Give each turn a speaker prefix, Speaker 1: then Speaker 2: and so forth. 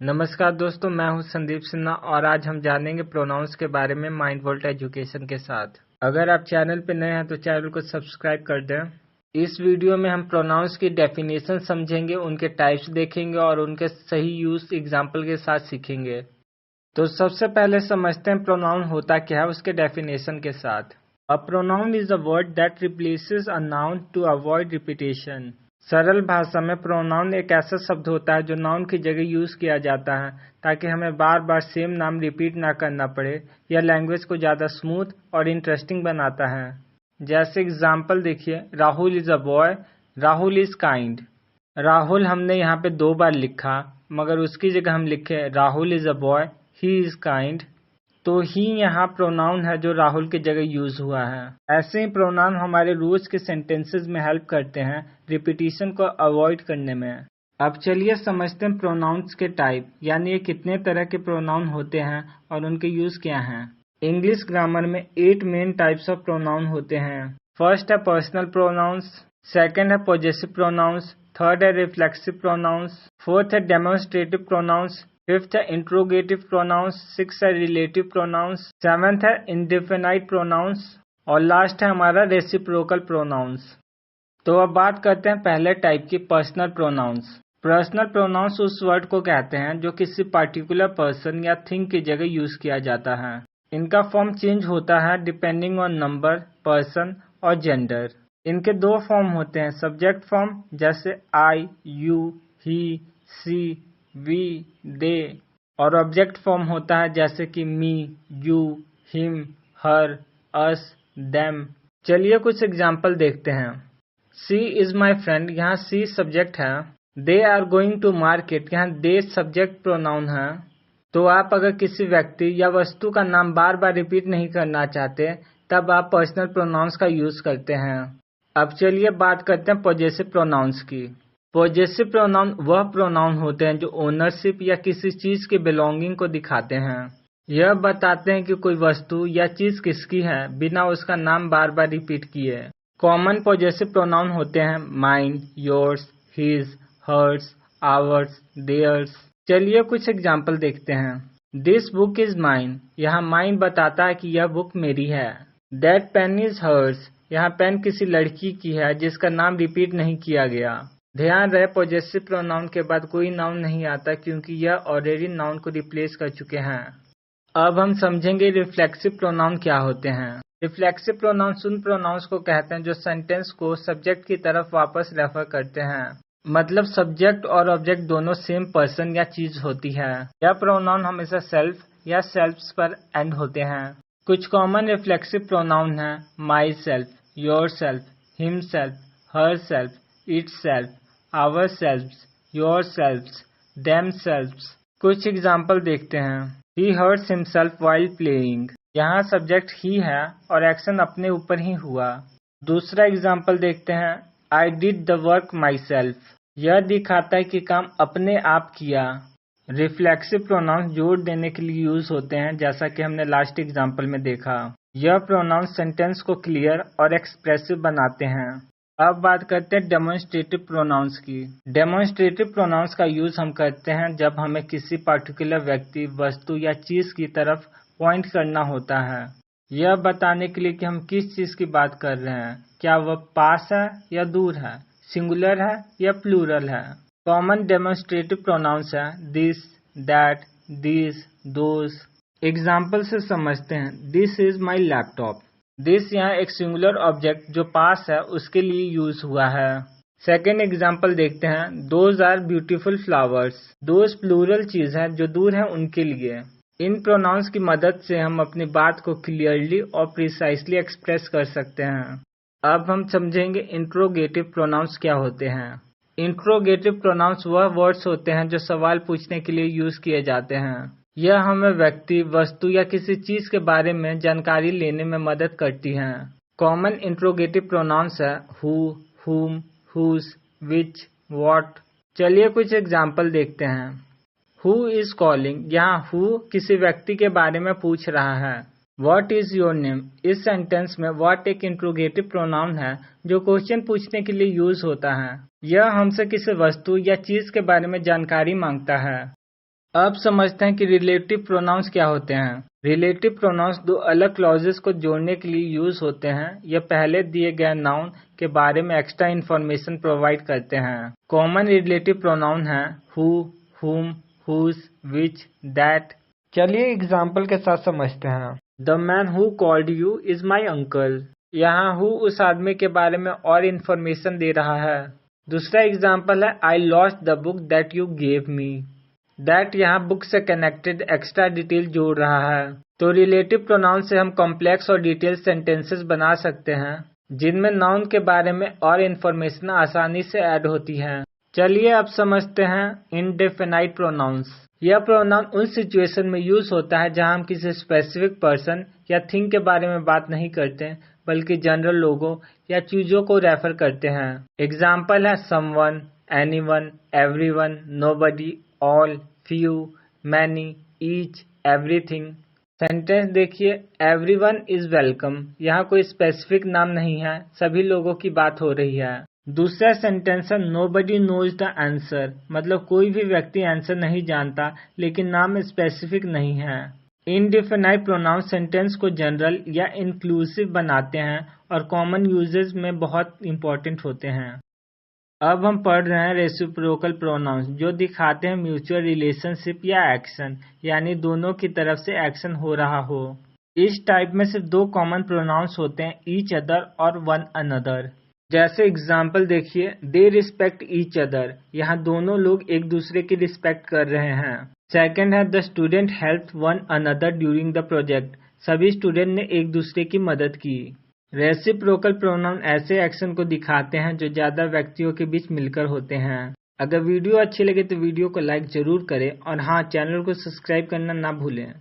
Speaker 1: नमस्कार दोस्तों, मैं हूं संदीप सिन्हा और आज हम जानेंगे प्रोनाउंस के बारे में माइंड वॉल्ट एजुकेशन के साथ। अगर आप चैनल पर नए हैं तो चैनल को सब्सक्राइब कर दें। इस वीडियो में हम प्रोनाउंस की डेफिनेशन समझेंगे, उनके टाइप्स देखेंगे और उनके सही यूज एग्जाम्पल के साथ सीखेंगे। तो सबसे पहले समझते हैं प्रोनाउन होता क्या है उसके डेफिनेशन के साथ। A pronoun is a word that replaces a noun to avoid repetition. सरल भाषा में प्रोनाउन एक ऐसा शब्द होता है जो नाउन की जगह यूज किया जाता है ताकि हमें बार बार सेम नाम रिपीट ना करना पड़े। यह लैंग्वेज को ज्यादा स्मूथ और इंटरेस्टिंग बनाता है। जैसे एग्जाम्पल देखिए, Rahul is a boy, Rahul is kind. Rahul हमने यहाँ पे 2 बार लिखा, मगर उसकी जगह हम लिखे Rahul is a boy, he is kind. तो ही यहाँ प्रोनाउन है जो राहुल की जगह यूज हुआ है। ऐसे ही प्रोनाउन हमारे रोज के सेंटेंसेस में हेल्प करते हैं रिपीटिशन को अवॉइड करने में। अब चलिए समझते हैं प्रोनाउंस के टाइप, यानी ये कितने तरह के प्रोनाउन होते हैं और उनके यूज क्या हैं। इंग्लिश ग्रामर में 8 मेन टाइप्स ऑफ प्रोनाउन होते हैं। फर्स्ट है पर्सनल प्रोनाउंस, सेकंड है पॉजेसिव प्रोनाउंस, थर्ड है रिफ्लेक्सिव प्रोनाउंस, फोर्थ है डेमोन्स्ट्रेटिव प्रोनाउंस, फिफ्थ है इंट्रोगेटिव प्रोनाउंस, सिक्स है रिलेटिव प्रोनाउंस, सेवेंथ है इंडेफिनाइट प्रोनाउंस और लास्ट है हमारा रेसिप्रोकल प्रोनाउंस। तो अब बात करते हैं पहले टाइप की, पर्सनल प्रोनाउंस। पर्सनल प्रोनाउंस उस वर्ड को कहते हैं जो किसी पर्टिकुलर पर्सन या थिंग की जगह यूज किया जाता है। इनका फॉर्म चेंज होता है डिपेंडिंग ऑन नंबर, पर्सन और जेंडर। इनके 2 फॉर्म होते हैं, सब्जेक्ट फॉर्म जैसे आई, यू, ही, सी, वी, दे, और ऑब्जेक्ट फॉर्म होता है जैसे कि me, you, him, her, us, them. चलिए कुछ एग्जाम्पल देखते हैं। सी इज माई फ्रेंड, यहाँ सी सब्जेक्ट है। They are going to market, यहाँ दे सब्जेक्ट प्रोनाउन है। तो आप अगर किसी व्यक्ति या वस्तु का नाम बार बार रिपीट नहीं करना चाहते तब आप पर्सनल प्रोनाउंस का यूज करते हैं। अब चलिए बात करते हैं पॉजेसिव प्रोनाउंस की। पॉजेसिव प्रोनाउन वह प्रोनाउन होते हैं जो ओनरशिप या किसी चीज के बिलोंगिंग को दिखाते हैं। यह बताते हैं कि कोई वस्तु या चीज किसकी है बिना उसका नाम बार बार रिपीट किए। कॉमन पॉजेसिव प्रोनाउन होते हैं mine, yours, his, hers, ours, theirs. चलिए कुछ एग्जाम्पल देखते हैं। दिस बुक इज माइन, यहाँ माइन बताता है कि यह बुक मेरी है। दैट पेन इज हर्स, यहाँ पेन किसी लड़की की है जिसका नाम रिपीट नहीं किया गया। ध्यान रहे पॉजेसिव प्रोनाउन के बाद कोई नाउन नहीं आता क्योंकि यह ऑलरेडी नाउन को रिप्लेस कर चुके हैं। अब हम समझेंगे रिफ्लेक्सिव प्रोनाउन क्या होते हैं। रिफ्लेक्सिव प्रोनाउंस उन प्रोनाउंस को कहते हैं जो सेंटेंस को सब्जेक्ट की तरफ वापस रेफर करते हैं, मतलब सब्जेक्ट और ऑब्जेक्ट दोनों सेम पर्सन या चीज होती है। यह प्रोनाउन हमेशा सेल्फ या सेल्फ्स पर एंड होते हैं। कुछ कॉमन रिफ्लेक्सिव प्रोनाउन है myself, yourself, himself, herself, itself, ourselves, yourselves, themselves. कुछ एग्जाम्पल देखते हैं। He hurts himself while playing, यहाँ सब्जेक्ट ही है और एक्शन अपने ऊपर ही हुआ। दूसरा एग्जाम्पल देखते हैं। I did the work my self, यह दिखाता है कि काम अपने आप किया। रिफ्लेक्सिव प्रोनाउंस जोर देने के लिए यूज होते हैं, जैसा कि हमने लास्ट एग्जाम्पल में देखा। यह प्रोनाउंस सेंटेंस को क्लियर और एक्सप्रेसिव बनाते हैं। अब बात करते हैं डेमोन्स्ट्रेटिव प्रोनाउंस की। डेमोन्स्ट्रेटिव प्रोनाउंस का यूज हम करते हैं जब हमें किसी पर्टिकुलर व्यक्ति, वस्तु या चीज की तरफ पॉइंट करना होता है, यह बताने के लिए कि हम किस चीज की बात कर रहे हैं, क्या वह पास है या दूर है, सिंगुलर है या प्लूरल है। कॉमन डेमोन्स्ट्रेटिव प्रोनाउंस है this, that, this, those. Example से समझते हैं। This is my laptop, this यहाँ एक सिंगुलर ऑब्जेक्ट जो पास है उसके लिए यूज हुआ है। सेकेंड एग्जाम्पल देखते हैं। Those are beautiful flowers, those plural चीज है जो दूर है उनके लिए। इन प्रोनाउंस की मदद से हम अपनी बात को क्लियरली और प्रिसाइसली एक्सप्रेस कर सकते हैं। अब हम समझेंगे इंट्रोगेटिव प्रोनाउंस क्या होते हैं। इंट्रोगेटिव प्रोनाउंस वह वर्ड्स होते हैं जो सवाल पूछने के लिए यूज किए जाते हैं। यह हमें व्यक्ति, वस्तु या किसी चीज के बारे में जानकारी लेने में मदद करती हैं। कॉमन इंट्रोगेटिव प्रोनाउंस है हु, हुम, हुज, विच, व्हाट। चलिए कुछ एग्जाम्पल देखते हैं। हु इज कॉलिंग, यहाँ हु किसी व्यक्ति के बारे में पूछ रहा है। व्हाट इज योर नेम, इस सेंटेंस में व्हाट एक इंट्रोगेटिव प्रोनाउन है जो क्वेश्चन पूछने के लिए यूज होता है। यह हमसे किसी वस्तु या चीज के बारे में जानकारी मांगता है। अब समझते हैं कि रिलेटिव प्रोनाउंस क्या होते हैं। रिलेटिव प्रोनाउंस दो अलग क्लॉजेस को जोड़ने के लिए यूज होते हैं। यह पहले दिए गए नाउन के बारे में एक्स्ट्रा इन्फॉर्मेशन प्रोवाइड करते हैं। कॉमन रिलेटिव प्रोनाउन है हु, हुम, हुज, विच, दैट। चलिए एग्जाम्पल के साथ समझते हैं। The man who called you is my uncle. यहाँ हु उस आदमी के बारे में और इन्फॉर्मेशन दे रहा है। दूसरा एग्जाम्पल है I lost the book that you gave me. That यहाँ बुक से कनेक्टेड एक्स्ट्रा डिटेल जोड़ रहा है। तो रिलेटिव प्रोनाउन से हम कॉम्प्लेक्स और डिटेल सेंटेंसेस बना सकते हैं जिनमें नाउन के बारे में और इन्फॉर्मेशन आसानी से ऐड होती है। चलिए अब समझते हैं इनडेफिनाइट प्रोनाउंस। यह प्रोनाउन उन सिचुएशन में यूज होता है जहां हम किसी स्पेसिफिक पर्सन या थिंग के बारे में बात नहीं करते बल्कि जनरल लोगों या चीजों को रेफर करते हैं। एग्जाम्पल है someone, anyone, everyone, nobody, all, few, many, each, everything। Sentence देखिए, everyone is welcome। यहाँ कोई स्पेसिफिक नाम नहीं है, सभी लोगों की बात हो रही है। दूसरा सेंटेंस है nobody knows the answer, मतलब कोई भी व्यक्ति आंसर नहीं जानता लेकिन नाम स्पेसिफिक नहीं है। इनडिफिनाइट प्रोनाउन सेंटेंस को जनरल या इंक्लूसिव बनाते हैं और कॉमन यूजेस में बहुत इंपॉर्टेंट होते हैं। अब हम पढ़ रहे हैं रेसिप्रोकल प्रोनाउंस जो दिखाते हैं म्यूचुअल रिलेशनशिप या एक्शन, यानी दोनों की तरफ से एक्शन हो रहा हो। इस टाइप में सिर्फ दो कॉमन प्रोनाउंस होते हैं, ईच अदर और वन अनदर। जैसे एग्जाम्पल देखिए, दे रिस्पेक्ट ईच अदर, यहाँ दोनों लोग एक दूसरे की रिस्पेक्ट कर रहे हैं। सेकेंड है the student help one another during the project, सभी स्टूडेंट ने एक दूसरे की मदद की। रेसिप्रोकल प्रोनाउन ऐसे एक्शन को दिखाते हैं जो ज्यादा व्यक्तियों के बीच मिलकर होते हैं। अगर वीडियो अच्छी लगे तो वीडियो को लाइक जरूर करें और हाँ, चैनल को सब्सक्राइब करना ना भूलें।